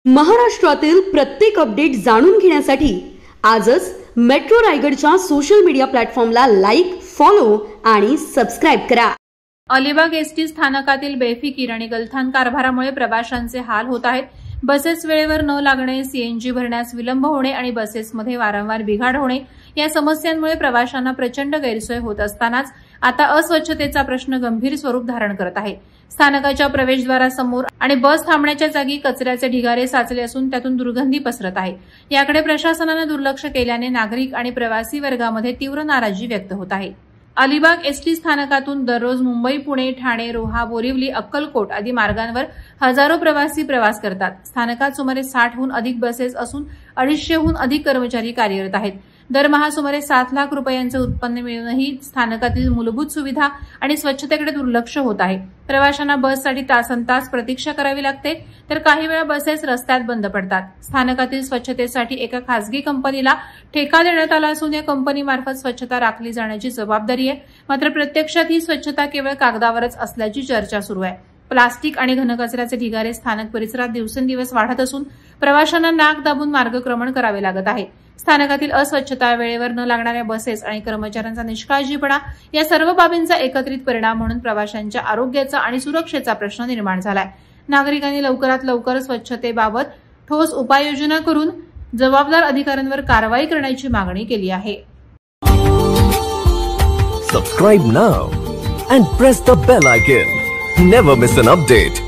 महाराष्ट्रातील प्रत्येक अपडेट जाणून घेण्यासाठी आजच मेट्रो रायगडच्या सोशल मीडिया प्लॅटफॉर्मला लाईक, फॉलो आणि सबस्क्राइब करा। अलिबाग एसटी स्थानकातील बेफिकीर आणि गलथान कारभारामुळे प्रवाशांचे हाल होत आहेत। बसेस वेळेवर न लागणे, सीएनजी भरण्यास विलंब होणे आणि बसेसमध्ये वारंवार बिघाड होणे या समस्यांमुळे प्रवाशांना प्रचंड गैरसोय होत असतानाच आता अस्वच्छतेचा प्रश्न गंभीर स्वरूप धारण करत आहे। स्थानकाच्या प्रवेशद्वारासमोर आणि बस थांबण्याच्या जागी कचऱ्याचे ढिगारे साचले असून त्यातून दुर्गंधी पसरत आहे। याकडे प्रशासनाने दुर्लक्ष केल्याने नागरिक आणि प्रवासी वर्गामध्ये तीव्र नाराजी व्यक्त होत आहे। अलिबाग एसटी स्थानकातून दररोज मुंबई, पुणे, ठाणे, रोहा, बोरिवली, अक्कलकोट आदी मार्गांवर हजारो प्रवासी प्रवास करतात। स्थानकात सुमारे 60हून अधिक बसेस असून 250हून अधिक कर्मचारी कार्यरत आहेत। दरमहा सुमारे 7 लाख रुपयांचे उत्पन्न मिळूनही स्थानकातील मूलभूत सुविधा आणि स्वच्छतेकडे दुर्लक्ष होत आहे। प्रवाशांना बससाठी तासनतास प्रतीक्षा करावी लागते, तर काही वेळा बसेस रस्त्यात बंद पडतात। स्थानकातील स्वच्छतेसाठी एका खासगी कंपनीला ठेका देण्यात आला असून या कंपनीमार्फत स्वच्छता राखली जाण्याची जबाबदारी आहे। मात्र प्रत्यक्षात ही स्वच्छता केवळ कागदावरच असल्याची चर्चा सुरू आहे। प्लास्टिक आणि घनकचऱ्याचे ढिगारे स्थानक परिसरात दिवसेंदिवस वाढत असून प्रवाशांना नाक दाबून मार्गक्रमण करावे लागत आहे। स्थानकातील अस्वच्छता, वेळेवर न लागणाऱ्या बसेस आणि कर्मचाऱ्यांचा निष्काळजीपणा या सर्व बाबींचा एकत्रित परिणाम म्हणून प्रवाशांच्या आरोग्याचा आणि सुरक्षेचा प्रश्न निर्माण झालाय। नागरिकांनी लवकरात लवकर स्वच्छतेबाबत ठोस उपाययोजना करून जबाबदार अधिकाऱ्यांवर कारवाई करण्याची मागणी केली आहे। Subscribe now and press the bell icon. Never miss an update.